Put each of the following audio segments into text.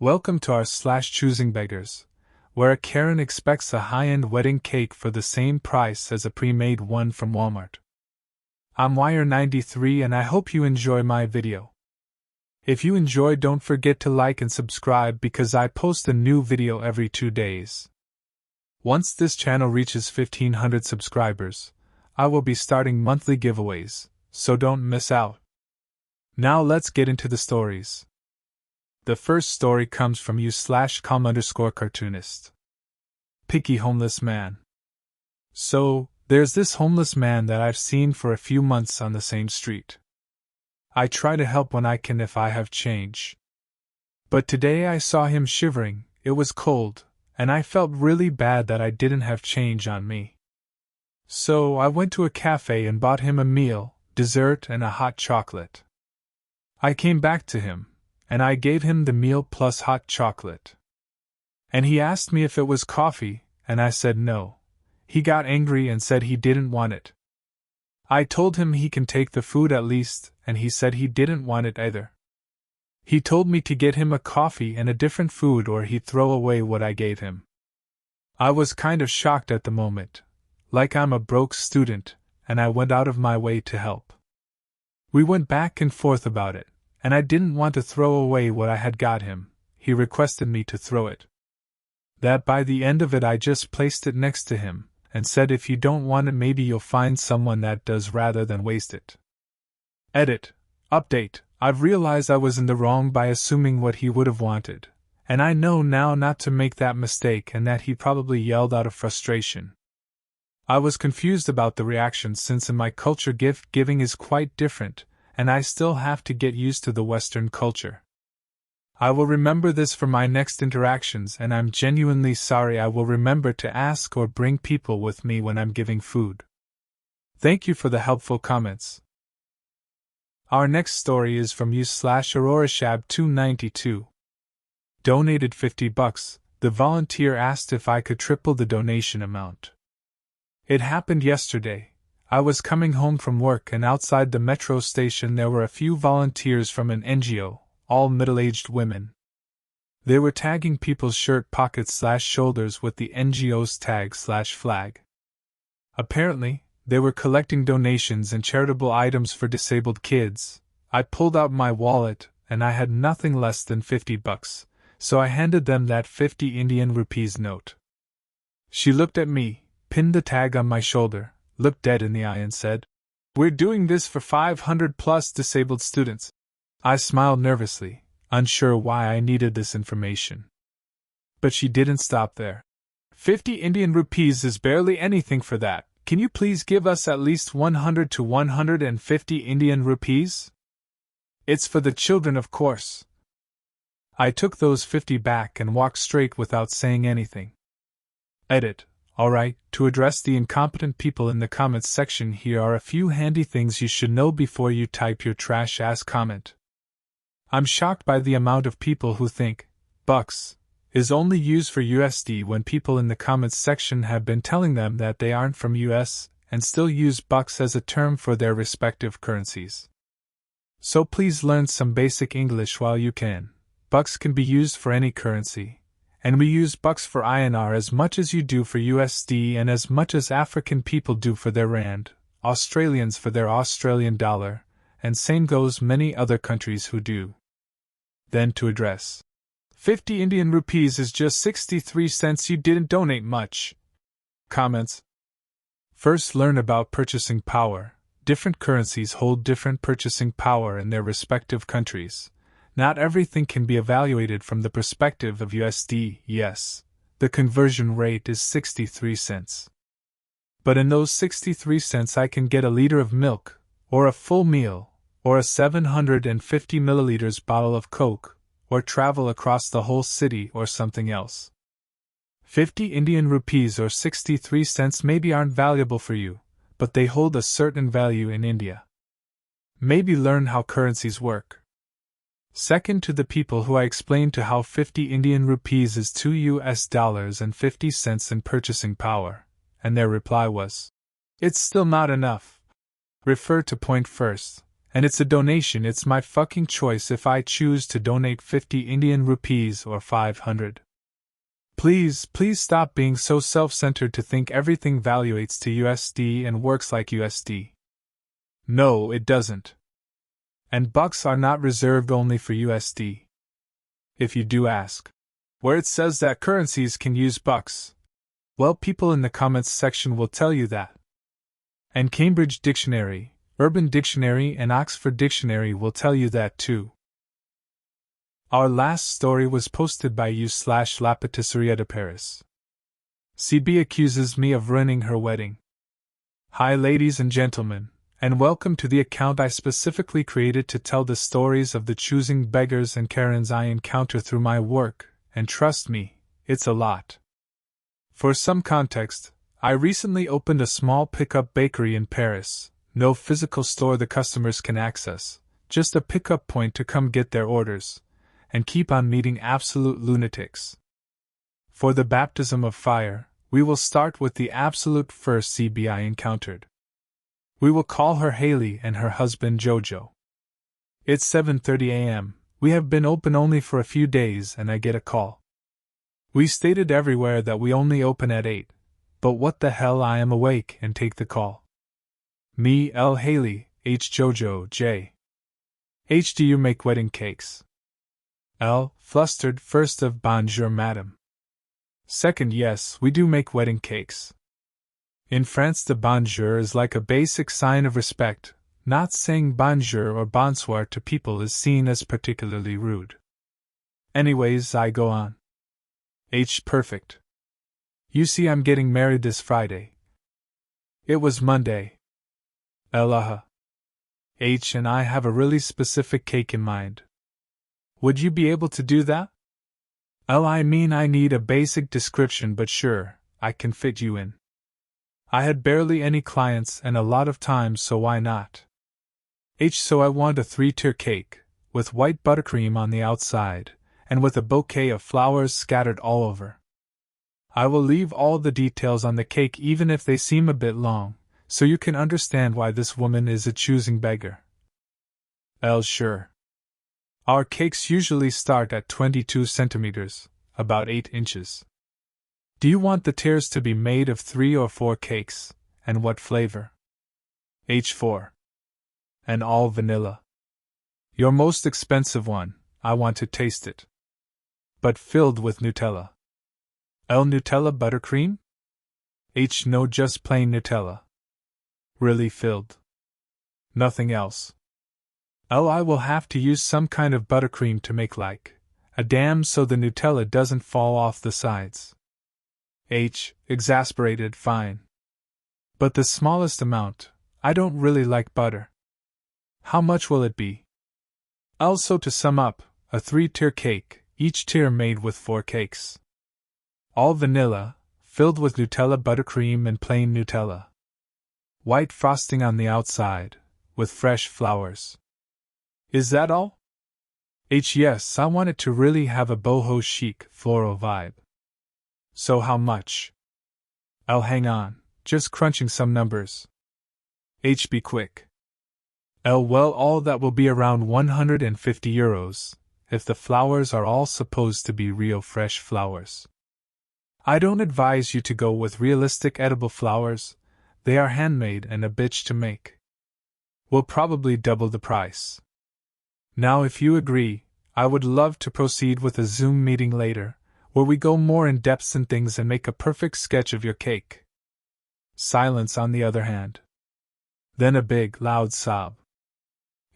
Welcome to r/ChoosingBeggars, where a Karen expects a high-end wedding cake for the same price as a pre-made one from Walmart. I'm Wire93 and I hope you enjoy my video. If you enjoy, don't forget to like and subscribe because I post a new video every 2 days. Once this channel reaches 1,500 subscribers, I will be starting monthly giveaways, so don't miss out. Now let's get into the stories. The first story comes from you/com_cartoonist. Picky homeless man. So, there's this homeless man that I've seen for a few months on the same street. I try to help when I can if I have change. But today I saw him shivering, it was cold, and I felt really bad that I didn't have change on me. So I went to a cafe and bought him a meal, dessert and a hot chocolate. I came back to him, and I gave him the meal plus hot chocolate. And he asked me if it was coffee, and I said no. He got angry and said he didn't want it. I told him he can take the food at least, and he said he didn't want it either. He told me to get him a coffee and a different food or he'd throw away what I gave him. I was kind of shocked at the moment, like I'm a broke student, and I went out of my way to help. We went back and forth about it, and I didn't want to throw away what I had got him. He requested me to throw it. That by the end of it I just placed it next to him, and said if you don't want it maybe you'll find someone that does rather than waste it. Edit. Update. I've realized I was in the wrong by assuming what he would have wanted, and I know now not to make that mistake and that he probably yelled out of frustration. I was confused about the reaction since in my culture gift giving is quite different, and I still have to get used to the Western culture. I will remember this for my next interactions and I'm genuinely sorry. I will remember to ask or bring people with me when I'm giving food. Thank you for the helpful comments. Our next story is from you/AuroraShab292. Donated $50. The volunteer asked if I could triple the donation amount. It happened yesterday. I was coming home from work and outside the metro station there were a few volunteers from an NGO, all middle-aged women. They were tagging people's shirt pockets/shoulders with the NGO's tag/flag. Apparently, they were collecting donations and charitable items for disabled kids. I pulled out my wallet, and I had nothing less than $50, so I handed them that 50 Indian rupees note. She looked at me, pinned the tag on my shoulder, looked dead in the eye and said, "We're doing this for 500+ disabled students." I smiled nervously, unsure why I needed this information. But she didn't stop there. 50 Indian rupees is barely anything for that. Can you please give us at least 100 to 150 Indian rupees? It's for the children, of course. I took those 50 back and walked straight without saying anything. Edit. Alright, to address the incompetent people in the comments section, here are a few handy things you should know before you type your trash-ass comment. I'm shocked by the amount of people who think bucks is only used for USD when people in the comments section have been telling them that they aren't from US and still use bucks as a term for their respective currencies. So please learn some basic English while you can. Bucks can be used for any currency, and we use bucks for INR as much as you do for USD and as much as African people do for their rand, Australians for their Australian dollar, and same goes many other countries who do. Then to address 50 Indian rupees is just 63 cents. You didn't donate much. Comments. First, learn about purchasing power. Different currencies hold different purchasing power in their respective countries. Not everything can be evaluated from the perspective of USD. Yes, the conversion rate is 63 cents. But in those 63 cents I can get a liter of milk, or a full meal, or a 750 milliliters bottle of Coke, or travel across the whole city or something else. 50 Indian rupees or 63 cents maybe aren't valuable for you, but they hold a certain value in India. Maybe learn how currencies work. Second, to the people who I explained to how 50 Indian rupees is $2.50 in purchasing power, and their reply was, "It's still not enough." Refer to point first, and it's a donation. It's my fucking choice if I choose to donate 50 Indian rupees or 500. Please stop being so self-centered to think everything valuates to USD and works like USD. No, it doesn't. And bucks are not reserved only for USD. If you do ask, where it says that currencies can use bucks, well, people in the comments section will tell you that. And Cambridge Dictionary, Urban Dictionary, and Oxford Dictionary will tell you that too. Our last story was posted by u/La Patisserie de Paris. CB accuses me of ruining her wedding. Hi, ladies and gentlemen, and welcome to the account I specifically created to tell the stories of the choosing beggars and Karens I encounter through my work, and trust me, it's a lot. For some context, I recently opened a small pickup bakery in Paris, no physical store the customers can access, just a pickup point to come get their orders, and keep on meeting absolute lunatics. For the baptism of fire, we will start with the absolute first CB I encountered. We will call her Haley and her husband Jojo. It's 7:30 a.m., we have been open only for a few days and I get a call. We stated everywhere that we only open at 8, but what the hell, I am awake and take the call. Me, L. Haley, H. Jojo, J. H. Do you make wedding cakes? L. Flustered, first of bonjour madam. Second, yes, we do make wedding cakes. In France the bonjour is like a basic sign of respect, not saying bonjour or bonsoir to people is seen as particularly rude. Anyways, I go on. H. Perfect. You see, I'm getting married this Friday. It was Monday. L. H. And I have a really specific cake in mind. Would you be able to do that? L. I mean, I need a basic description, but sure, I can fit you in. I had barely any clients and a lot of time, so why not? H. So I want a 3-tier cake, with white buttercream on the outside, and with a bouquet of flowers scattered all over. I will leave all the details on the cake even if they seem a bit long, so you can understand why this woman is a choosing beggar. L. Sure. Our cakes usually start at 22 centimeters, about 8 inches. Do you want the tiers to be made of 3 or 4 cakes, and what flavor? H4. And all vanilla. Your most expensive one, I want to taste it. But filled with Nutella. L. Nutella buttercream? H. No, just plain Nutella. Really filled? Nothing else. L. I will have to use some kind of buttercream to make like a dam so the Nutella doesn't fall off the sides. H. Exasperated, fine. But the smallest amount, I don't really like butter. How much will it be? L. So to sum up, a 3-tier cake, each tier made with 4 cakes. All vanilla, filled with Nutella buttercream and plain Nutella. White frosting on the outside, with fresh flowers. Is that all? H. Yes, I want it to really have a boho chic, floral vibe. So how much? L. Hang on, just crunching some numbers. H. Be quick. L. Well, all that will be around €150, if the flowers are all supposed to be real fresh flowers. I don't advise you to go with realistic edible flowers, they are handmade and a bitch to make. We'll probably double the price. Now, if you agree, I would love to proceed with a Zoom meeting later, where we go more in depth in things and make a perfect sketch of your cake. Silence on the other hand. Then a big, loud sob.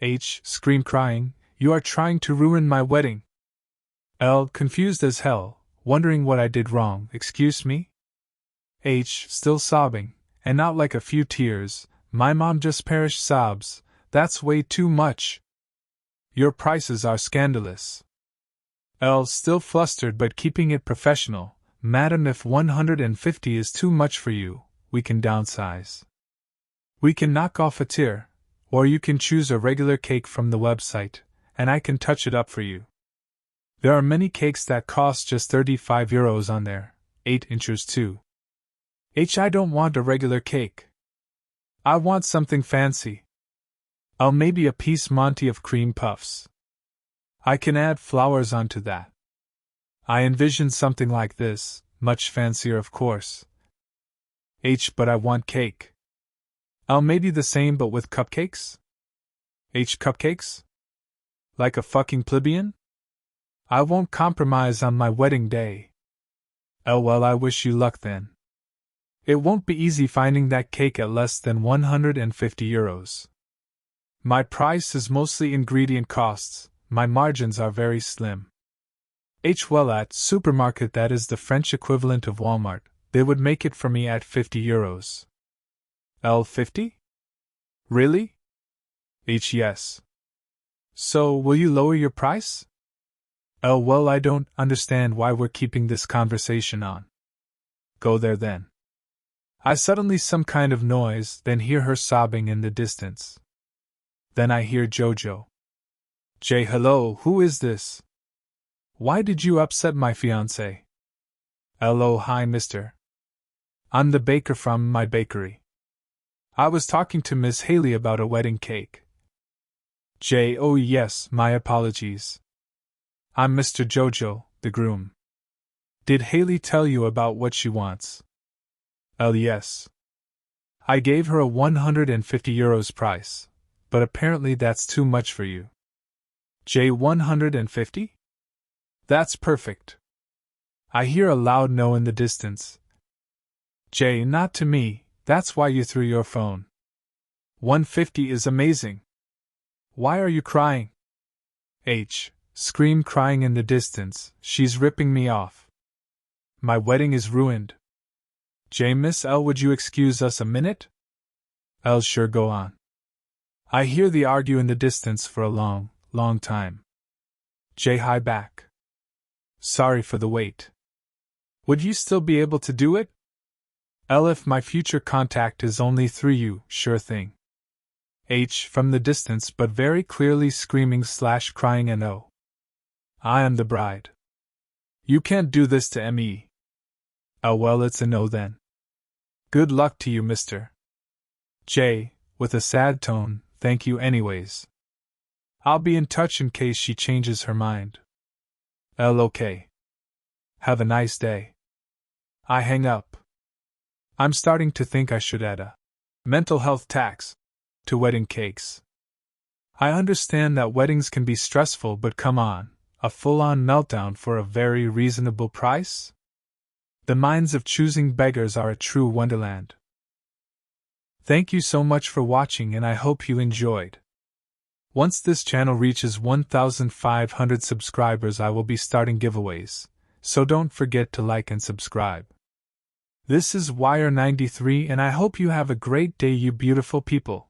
H. Scream crying, you are trying to ruin my wedding. L. Confused as hell, wondering what I did wrong, excuse me? H. Still sobbing, and not like a few tears, my mom just perished sobs, that's way too much. Your prices are scandalous. L. Still flustered but keeping it professional, madam, if 150 is too much for you, we can downsize. We can knock off a tier, or you can choose a regular cake from the website, and I can touch it up for you. There are many cakes that cost just €35 on there, 8 inches too. H. I don't want a regular cake. I want something fancy. I'll maybe a piece Monty of cream puffs. I can add flowers onto that. I envisioned something like this, much fancier of course. But I want cake. Maybe the same but with cupcakes? Cupcakes? Like a fucking plebeian? I won't compromise on my wedding day. Well, I wish you luck then. It won't be easy finding that cake at less than €150. My price is mostly ingredient costs, my margins are very slim. Well, at supermarket, that is the French equivalent of Walmart, they would make it for me at €50. 50? Really? Yes. So, will you lower your price? Well, I don't understand why we're keeping this conversation on. Go there then. I suddenly some kind of noise, then hear her sobbing in the distance. Then I hear Jojo. Jay, hello, who is this? Why did you upset my fiancé? Oh, hi, mister. I'm the baker from my bakery. I was talking to Miss Haley about a wedding cake. Jay, oh yes, my apologies. I'm Mr. Jojo, the groom. Did Haley tell you about what she wants? Yes. I gave her a €150 price, but apparently that's too much for you. Jay, 150? That's perfect. I hear a loud no in the distance. Jay, not to me, that's why you threw your phone. 150 is amazing. Why are you crying? Scream crying in the distance, she's ripping me off. My wedding is ruined. Jay, Miss L, would you excuse us a minute? Sure, go on. I hear the argue in the distance for a long, long time. Jay, hi back. Sorry for the wait. Would you still be able to do it? If my future contact is only through you, sure thing. From the distance but very clearly screaming / crying and oh. I am the bride. You can't do this to me. Well, it's a no then. Good luck to you, mister. Jay, with a sad tone, thank you anyways. I'll be in touch in case she changes her mind. Okay. Have a nice day. I hang up. I'm starting to think I should add a mental health tax to wedding cakes. I understand that weddings can be stressful, but come on, a full-on meltdown for a very reasonable price? The minds of choosing beggars are a true wonderland. Thank you so much for watching, and I hope you enjoyed. Once this channel reaches 1,500 subscribers, I will be starting giveaways, so don't forget to like and subscribe. This is Wire93, and I hope you have a great day, you beautiful people.